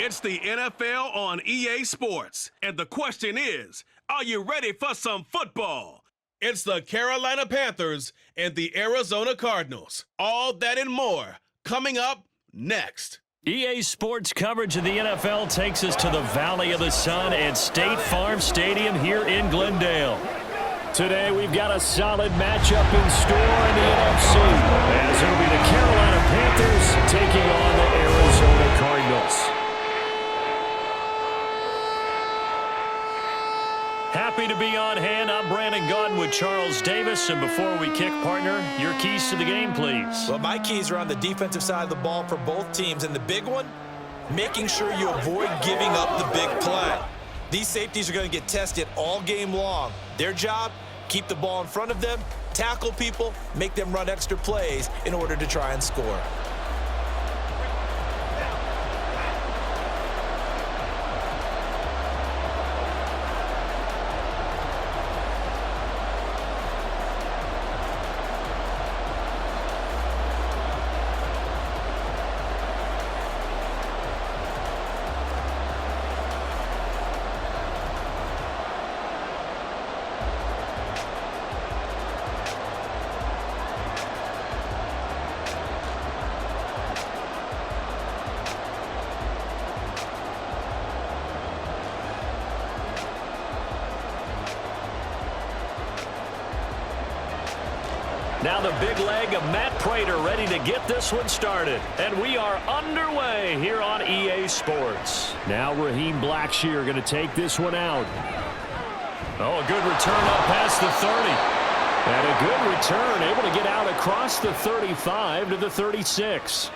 It's the NFL on EA Sports, and the question is, are you ready for some football? It's the Carolina Panthers and the Arizona Cardinals. All that and more coming up next. EA Sports coverage of the NFL takes us to the Valley of the Sun at State Farm Stadium here in Glendale. Today we've got a solid matchup in store in the NFC, as it'll be the Carolina Panthers taking on the Arizona Cardinals. Happy to be on hand. I'm Brandon Gautin with Charles Davis. And before we kick, partner, your keys to the game, please. Well, my keys are on the defensive side of the ball for both teams. And the big one, making sure you avoid giving up the big play. These safeties are going to get tested all game long. Their job, keep the ball in front of them, tackle people, make them run extra plays in order to try and score. Now the big leg of Matt Prater ready to get this one started. And we are underway here on EA Sports. Now Raheem Blackshear going to take this one out. Oh, a good return up past the 30. And a good return, able to get out across the 35 to the 36.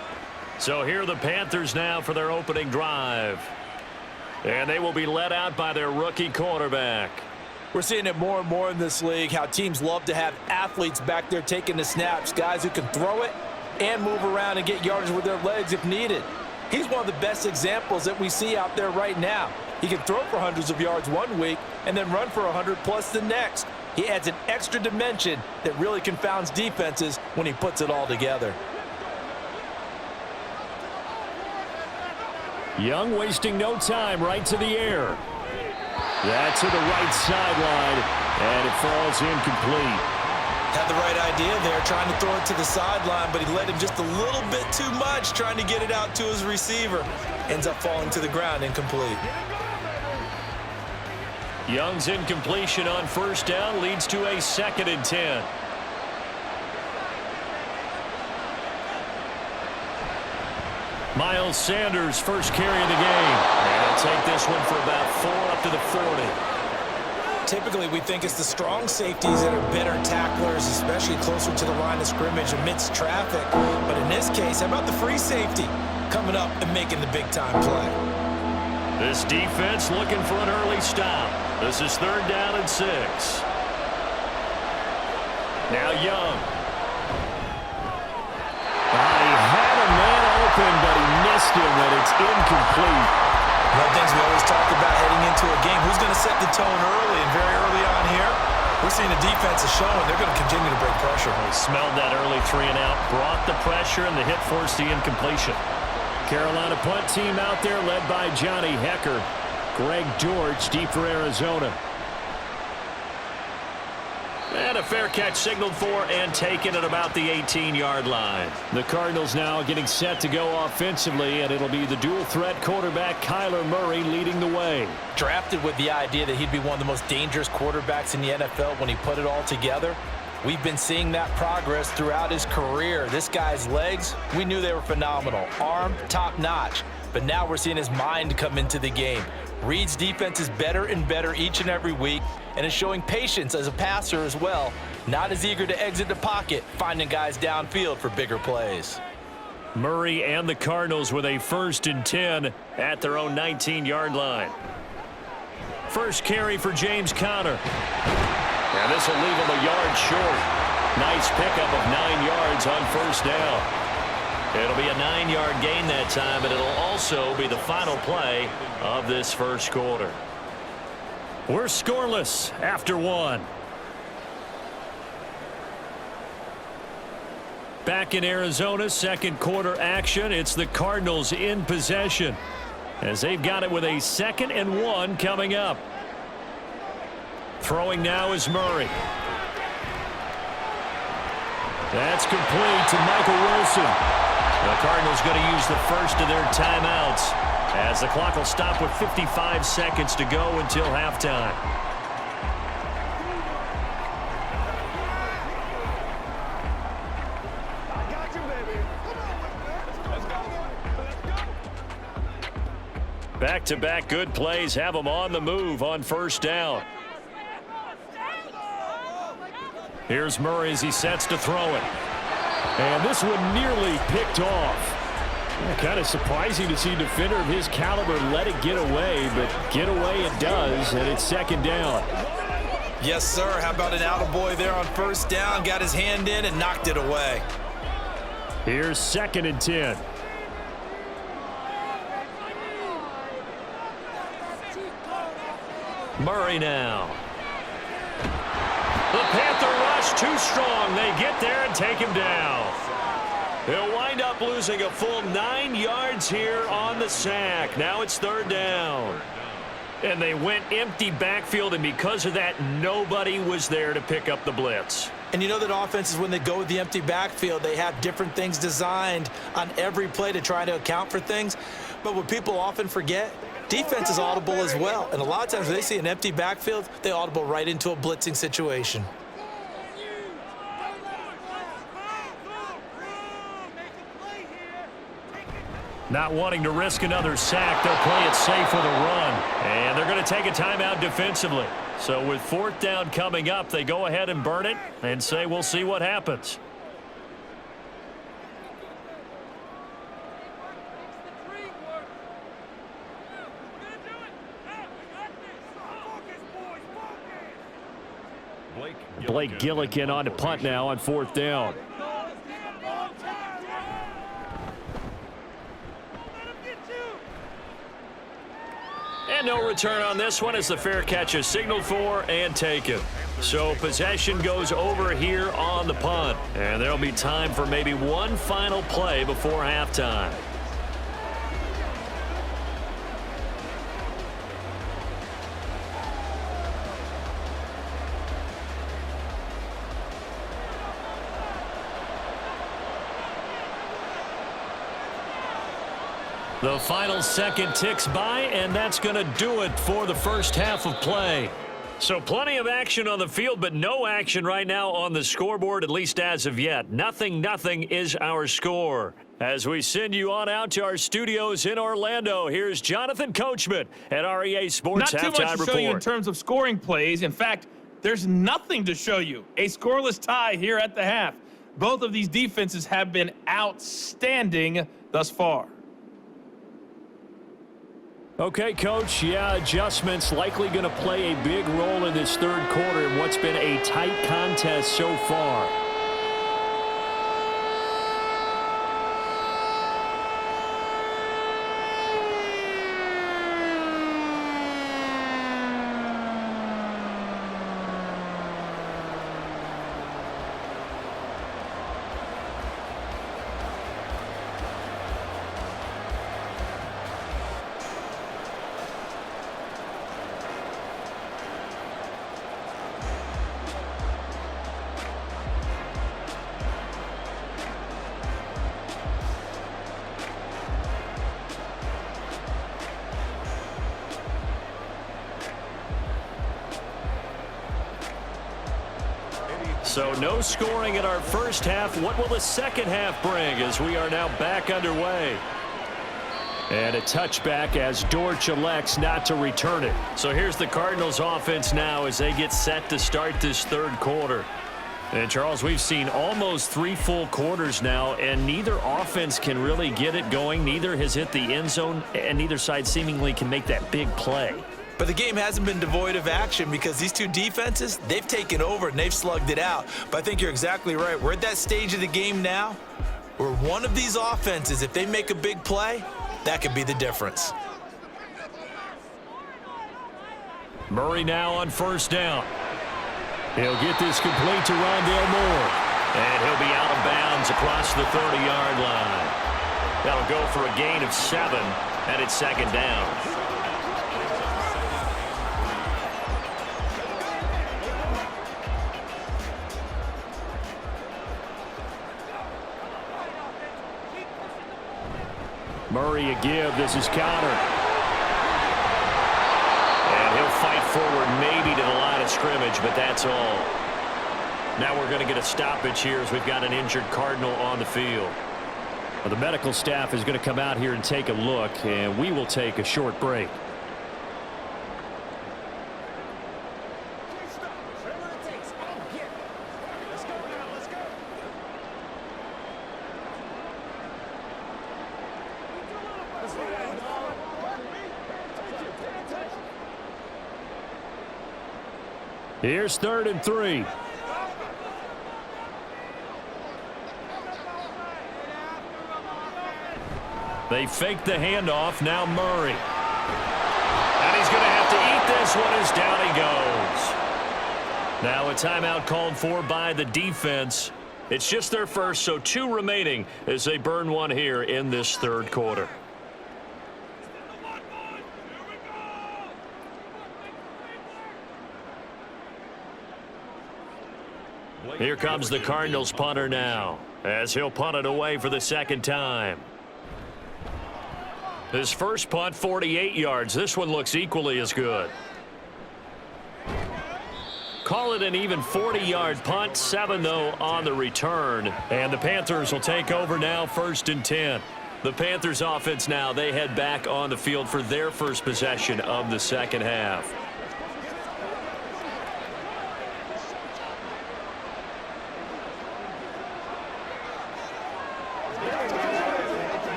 So here are the Panthers now for their opening drive. And they will be led out by their rookie quarterback. We're seeing it more and more in this league, how teams love to have athletes back there taking the snaps, guys who can throw it and move around and get yardage with their legs if needed. He's one of the best examples that we see out there right now. He can throw for hundreds of yards one week and then run for 100+ the next. He adds an extra dimension that really confounds defenses when he puts it all together. Young wasting no time, right to the air. That's to the right sideline, and it falls incomplete. Had the right idea there, trying to throw it to the sideline, but he led him just a little bit too much, trying to get it out to his receiver. Ends up falling to the ground, incomplete. Young's incompletion on first down leads to a 2nd and 10. Miles Sanders, first carry of the game. And he'll take this one for about 4 up to the 40. Typically, we think it's the strong safeties that are better tacklers, especially closer to the line of scrimmage amidst traffic. But in this case, how about the free safety coming up and making the big-time play? This defense looking for an early stop. This is 3rd down and 6. Now Young. He had a man open, but he missed him, and it's incomplete. One of the things we always talk about heading into a game, who's going to set the tone early, and very early on here, we're seeing the defense is showing they're going to continue to break pressure. He smelled that early 3 and out, brought the pressure, and the hit forced the incompletion. Carolina punt team out there led by Johnny Hecker. Greg George deep for Arizona. And a fair catch signaled for and taken at about the 18-yard line. The Cardinals now getting set to go offensively, and it'll be the dual-threat quarterback Kyler Murray leading the way. Drafted with the idea that he'd be one of the most dangerous quarterbacks in the NFL when he put it all together. We've been seeing that progress throughout his career. This guy's legs, we knew they were phenomenal. Arm, top-notch. But now we're seeing his mind come into the game. Reed's defense is better and better each and every week, and is showing patience as a passer as well. Not as eager to exit the pocket, finding guys downfield for bigger plays. Murray and the Cardinals with a 1st and 10 at their own 19-yard line. First carry for James Conner. And this will leave him a yard short. Nice pickup of 9 yards on first down. It'll be a 9-yard gain that time, but it'll also be the final play of this first quarter. We're scoreless after 1. Back in Arizona, second quarter action. It's the Cardinals in possession. as they've got it with a 2nd and 1 coming up. Throwing now is Murray. That's complete to Michael Wilson. The Cardinals going to use the first of their timeouts as the clock will stop with 55 seconds to go until halftime. Back-to-back good plays have them on the move on first down. Here's Murray as he sets to throw it. And this one nearly picked off. Kind of surprising to see a defender of his caliber let it get away, but get away it does, and it's 2nd down. Yes, sir. How about an attaboy there on first down? Got his hand in and knocked it away. Here's 2nd and 10. Murray now. The Panther rush too strong. They get there and take him down. They'll wind up losing a full 9 yards here on the sack. Now it's 3rd down. And they went empty backfield, and because of that, nobody was there to pick up the blitz. And you know that offenses, when they go with the empty backfield, they have different things designed on every play to try to account for things. But what people often forget, defense is audible as well. And a lot of times when they see an empty backfield, they audible right into a blitzing situation. Not wanting to risk another sack, they'll play it safe with a run. And they're going to take a timeout defensively. So with 4th down coming up, they go ahead and burn it and say we'll see what happens. Blake Gillikin on to punt now on 4th down. And no return on this one as the fair catch is signaled for and taken. So possession goes over here on the punt. And there'll be time for maybe one final play before halftime. The final second ticks by, and that's going to do it for the first half of play. So plenty of action on the field, but no action right now on the scoreboard, at least as of yet. 0-0 is our score. As we send you on out to our studios in Orlando, here's Jonathan Coachman at our EA Sports Halftime Report. Not too much to show you in terms of scoring plays. In fact, there's nothing to show you. A scoreless tie here at the half. Both of these defenses have been outstanding thus far. Okay, Coach, yeah, adjustments likely going to play a big role in this 3rd quarter in what's been a tight contest so far. So no scoring in our first half. What will the second half bring as we are now back underway? And a touchback as Dortch elects not to return it. So here's the Cardinals offense now as they get set to start this 3rd quarter. And Charles, we've seen almost 3 full quarters now, and neither offense can really get it going. Neither has hit the end zone, and neither side seemingly can make that big play. But the game hasn't been devoid of action because these two defenses, they've taken over and they've slugged it out. But I think you're exactly right. We're at that stage of the game now where one of these offenses, if they make a big play, that could be the difference. Murray now on first down. He'll get this complete to Rondale Moore. And he'll be out of bounds across the 30-yard line. That'll go for a gain of 7. And it's second down. Murray a give. This is Connor. And he'll fight forward maybe to the line of scrimmage, but that's all. Now we're going to get a stoppage here as we've got an injured Cardinal on the field. Well, the medical staff is going to come out here and take a look, and we will take a short break. Here's 3rd and 3. They fake the handoff. Now Murray. And he's going to have to eat this one as down he goes. Now a timeout called for by the defense. It's just their first, so 2 remaining as they burn one here in this 3rd quarter. Here comes the Cardinals punter now, as he'll punt it away for the 2nd time. His first punt, 48 yards. This one looks equally as good. Call it an even 40-yard punt, 7 though on the return. And the Panthers will take over now, 1st and 10. The Panthers offense now, they head back on the field for their first possession of the 2nd half.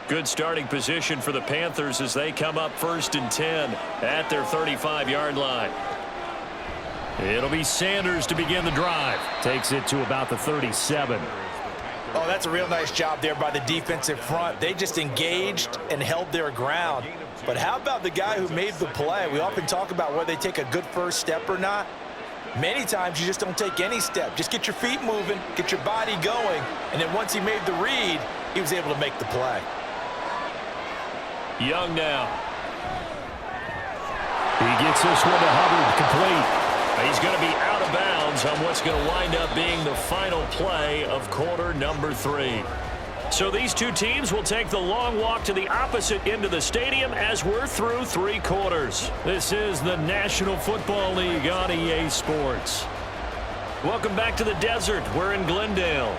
Good starting position for the Panthers as they come up 1st and 10 at their 35-yard line. It'll be Sanders to begin the drive. Takes it to about the 37. Oh, that's a real nice job there by the defensive front. They just engaged and held their ground. But how about the guy who made the play? We often talk about whether they take a good first step or not. Many times you just don't take any step. Just get your feet moving, get your body going, and then once he made the read, he was able to make the play. Young now. He gets this one to Hubbard, complete. He's going to be out of bounds on what's going to wind up being the final play of quarter number 3. So these 2 teams will take the long walk to the opposite end of the stadium as we're through 3 quarters. This is the National Football League on EA Sports. Welcome back to the desert. We're in Glendale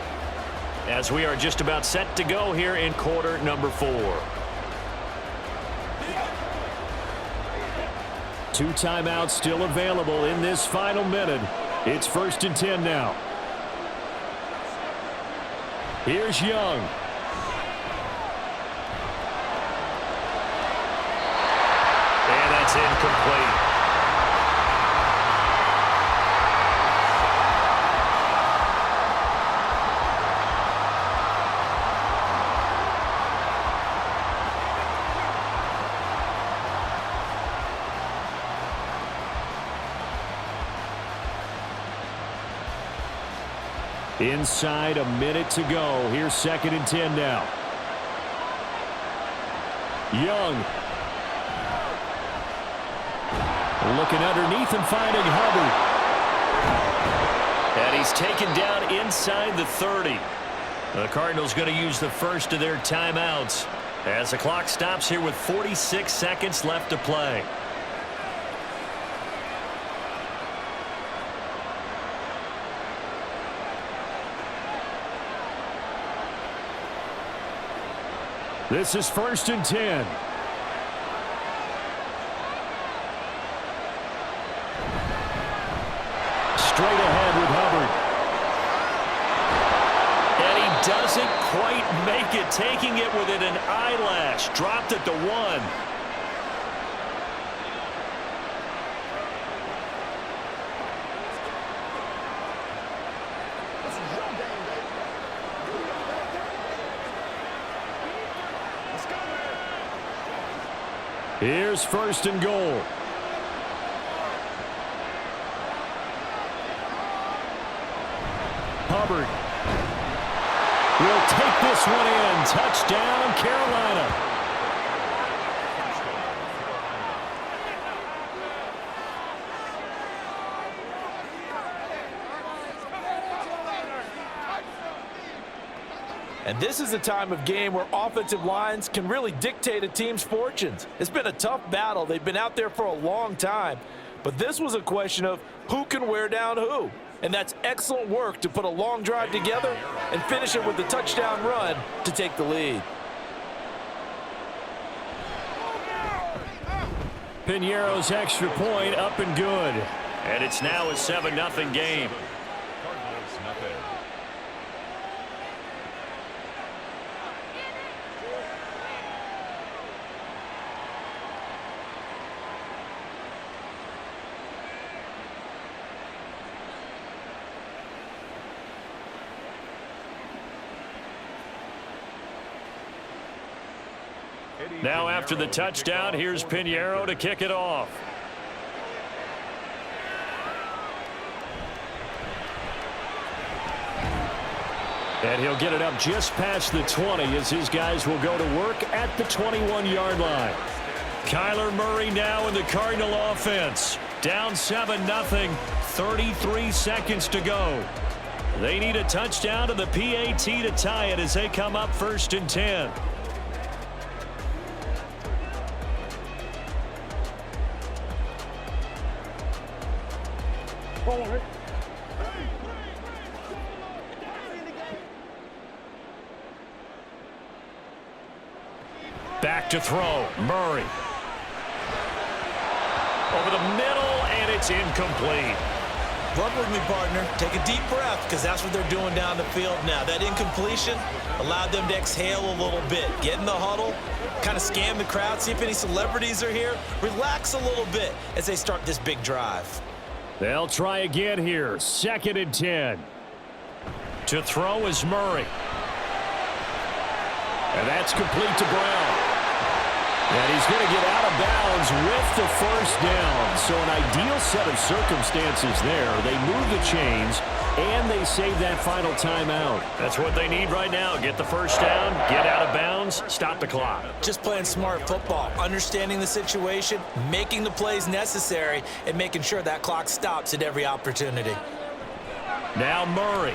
as we are just about set to go here in quarter number 4. 2 timeouts still available in this final minute. It's 1st and 10 now. Here's Young. And that's incomplete. Inside a minute to go. Here's 2nd and 10 now. Young. Looking underneath and finding Hubbard. And he's taken down inside the 30. The Cardinals going to use the first of their timeouts as the clock stops here with 46 seconds left to play. This is 1st and 10. Straight ahead with Hubbard. And he doesn't quite make it, taking it within an eyelash. Dropped at the 1. Here's 1st and goal. Hubbard. will take this one in. Touchdown, Carolina. And this is a time of game where offensive lines can really dictate a team's fortunes. It's been a tough battle. They've been out there for a long time. But this was a question of who can wear down who. And that's excellent work to put a long drive together and finish it with a touchdown run to take the lead. Piñeiro's extra point up and good. And it's now a 7-0 game. Now after the touchdown, here's Piñeiro to kick it off. And he'll get it up just past the 20 as his guys will go to work at the 21-yard line. Kyler Murray now in the Cardinal offense. Down 7-0, 33 seconds to go. They need a touchdown to the PAT to tie it as they come up 1st and 10. Back to throw. Murray. Over the middle, and it's incomplete. Run with me, partner. Take a deep breath, because that's what they're doing down the field now. That incompletion allowed them to exhale a little bit. Get in the huddle, kind of scan the crowd, see if any celebrities are here. Relax a little bit as they start this big drive. They'll try again here. 2nd and 10. To throw is Murray. And that's complete to Brown. And he's going to get out of bounds with the 1st down. So an ideal set of circumstances there. They move the chains, and they save that final timeout. That's what they need right now. Get the 1st down, get out of bounds, stop the clock. Just playing smart football, understanding the situation, making the plays necessary, and making sure that clock stops at every opportunity. Now Murray.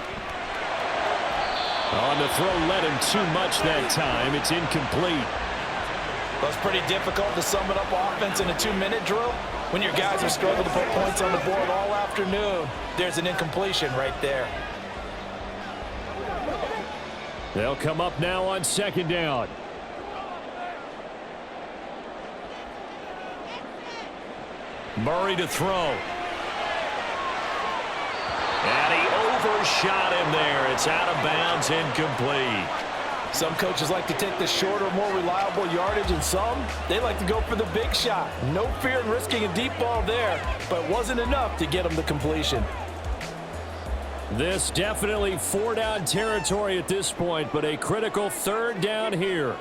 On the throw, led him too much that time. It's incomplete. Well, it's pretty difficult to sum it up offense in a 2-minute drill. When your guys are struggling to put points on the board all afternoon, there's an incompletion right there. They'll come up now on 2nd down. Murray to throw. And he overshot him there. It's out of bounds, incomplete. Some coaches like to take the shorter, more reliable yardage, and some, they like to go for the big shot. No fear in risking a deep ball there, but it wasn't enough to get them the completion. This definitely 4-down territory at this point, but a critical 3rd down here.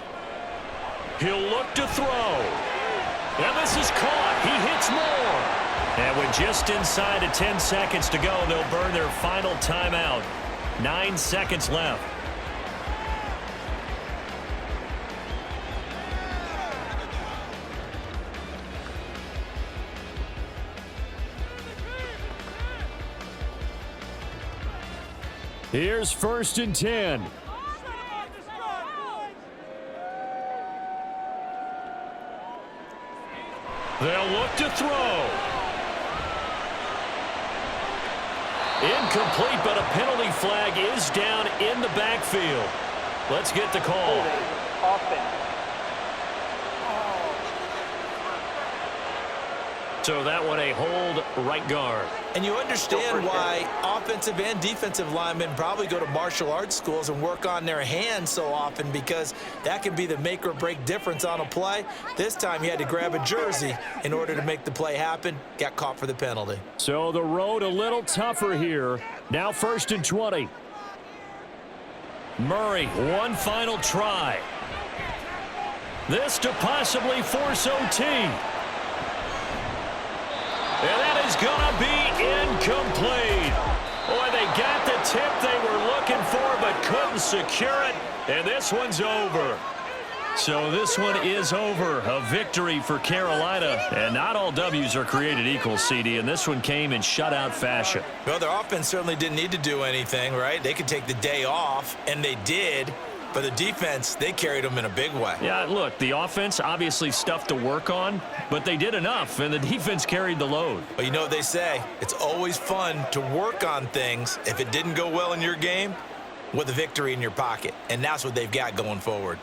He'll look to throw. And this is caught. He hits more. And with just inside of 10 seconds to go, they'll burn their final timeout. 9 seconds left. Here's 1st and 10. They'll look to throw. Incomplete, but a penalty flag is down in the backfield. Let's get the call. Offense. So that one a hold right guard. And you understand why offensive and defensive linemen probably go to martial arts schools and work on their hands so often, because that can be the make or break difference on a play. This time he had to grab a jersey in order to make the play happen. Got caught for the penalty. So the road a little tougher here. Now 1st and 20. Murray, one final try. This to possibly force OT. And that is going to be incomplete. Boy, they got the tip they were looking for, but but couldn't secure it, and this one's over. So this one is over. A victory for Carolina. And not all W's are created equal, CD, and this one came in shutout fashion. Well, their offense certainly didn't need to do anything, right? They could take the day off, and they did. But the defense, they carried them in a big way. Yeah, look, the offense, obviously stuff to work on, but they did enough, and the defense carried the load. But you know what they say? It's always fun to work on things if it didn't go well in your game with a victory in your pocket. And that's what they've got going forward.